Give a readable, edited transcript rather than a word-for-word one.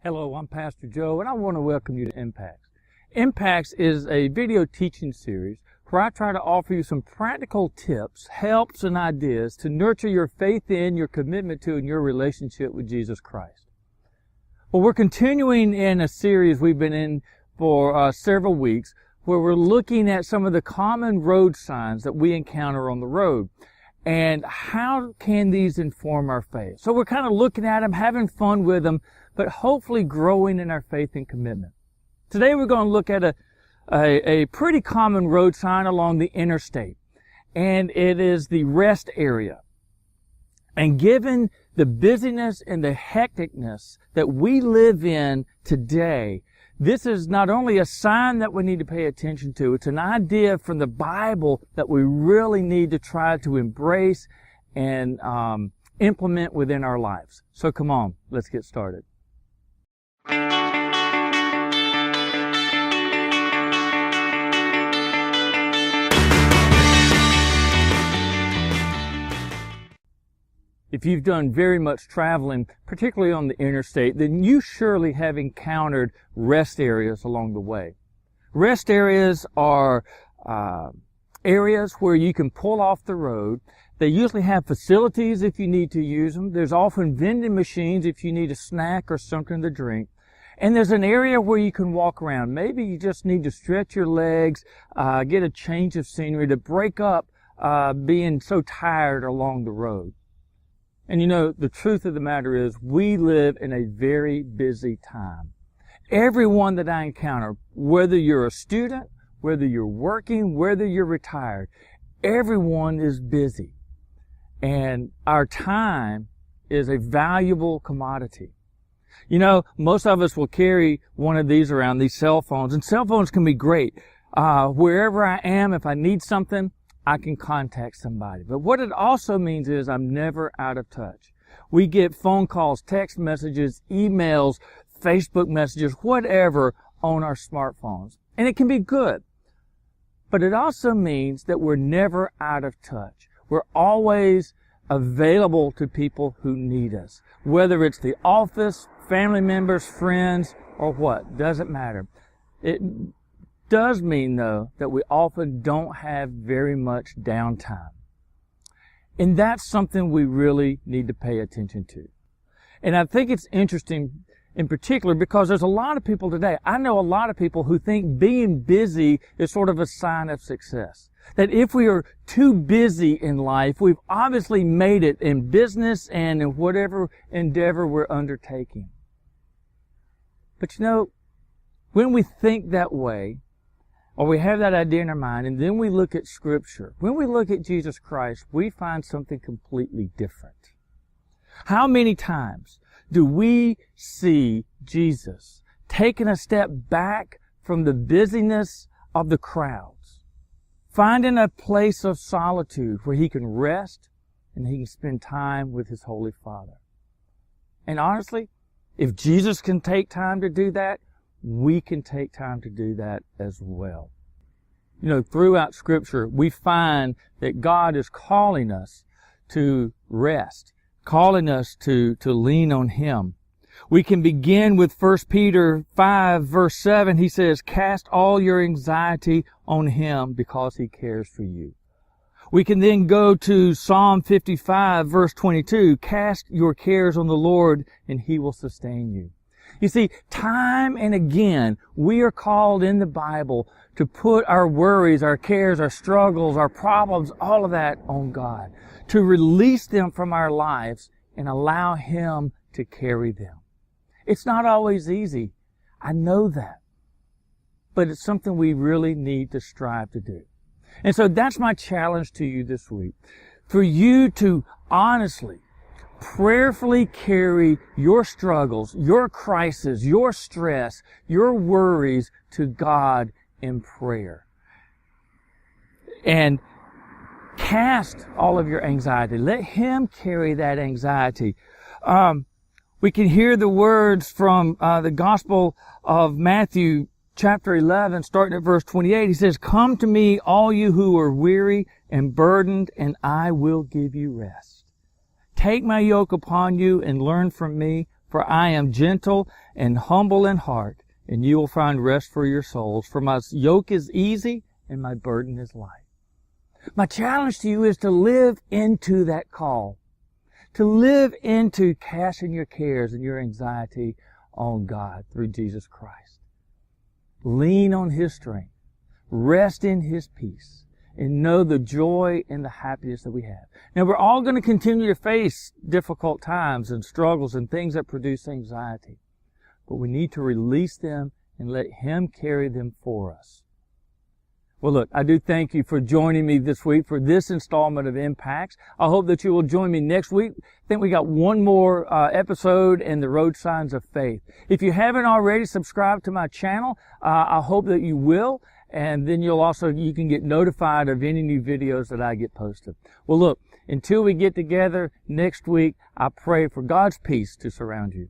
Hello, I'm Pastor Joe, and I want to welcome you to Impacts. Impacts is a video teaching series where I try to offer you some practical tips, helps, and ideas to nurture your faith in, your commitment to, and your relationship with Jesus Christ. Well, we're continuing in a series we've been in for several weeks where we're looking at some of the common road signs that we encounter on the road. And how can these inform our faith? So we're kind of looking at them, having fun with them, but hopefully growing in our faith and commitment. Today we're going to look at a pretty common road sign along the interstate, and it is the rest area. And given the busyness and the hecticness that we live in today, this is not only a sign that we need to pay attention to, it's an idea from the Bible that we really need to try to embrace and implement within our lives. So come on, let's get started. If you've done very much traveling, particularly on the interstate, then you surely have encountered rest areas along the way. Rest areas are areas where you can pull off the road. They usually have facilities if you need to use them. There's often vending machines if you need a snack or something to drink. And there's an area where you can walk around. Maybe you just need to stretch your legs, get a change of scenery to break up being so tired along the road. And you know, the truth of the matter is we live in a very busy time. Everyone that I encounter, whether you're a student, whether you're working, whether you're retired, everyone is busy. And our time is a valuable commodity. You know, most of us will carry one of these around, these cell phones, and cell phones can be great. Wherever I am, if I need something, I can contact somebody. But what it also means is I'm never out of touch. We get phone calls, text messages, emails, Facebook messages, whatever on our smartphones. And it can be good. But it also means that we're never out of touch. We're always available to people who need us. Whether it's the office, family members, friends, or what, doesn't matter. It does mean, though, that we often don't have very much downtime. And that's something we really need to pay attention to. And I think it's interesting in particular because there's a lot of people today, I know a lot of people who think being busy is sort of a sign of success. That if we are too busy in life, we've obviously made it in business and in whatever endeavor we're undertaking. But you know, when we think that way, or we have that idea in our mind, and then we look at Scripture. When we look at Jesus Christ, we find something completely different. How many times do we see Jesus taking a step back from the busyness of the crowds, finding a place of solitude where he can rest and he can spend time with his Holy Father? And honestly, if Jesus can take time to do that, we can take time to do that as well. You know, throughout Scripture, we find that God is calling us to rest, calling us to lean on Him. We can begin with 1 Peter 5, verse 7. He says, "Cast all your anxiety on Him because He cares for you." We can then go to Psalm 55, verse 22. "Cast your cares on the Lord, and He will sustain you." You see, time and again, we are called in the Bible to put our worries, our cares, our struggles, our problems, all of that on God, to release them from our lives and allow Him to carry them. It's not always easy. I know that. But it's something we really need to strive to do. And so that's my challenge to you this week. For you to honestly, prayerfully carry your struggles, your crisis, your stress, your worries to God in prayer. And cast all of your anxiety. Let Him carry that anxiety. We can hear the words from the Gospel of Matthew, chapter 11, starting at verse 28. He says, "Come to me, all you who are weary and burdened, and I will give you rest. Take my yoke upon you and learn from me, For I am gentle and humble in heart, and you will find rest for your souls. For my yoke is easy and my burden is light. My challenge to you is to live into that call, to live into casting your cares and your anxiety on God through Jesus Christ. Lean on His strength, rest in His peace, and know the joy and the happiness that we have. Now, we're all going to continue to face difficult times and struggles and things that produce anxiety, but we need to release them and let Him carry them for us. Well, look, I do thank you for joining me this week for this installment of Impacts. I hope that you will join me next week. I think we got one more episode in the Road Signs of Faith. If you haven't already subscribed to my channel, I hope that you will. And then you can get notified of any new videos that I get posted. Well, look, until we get together next week, I pray for God's peace to surround you.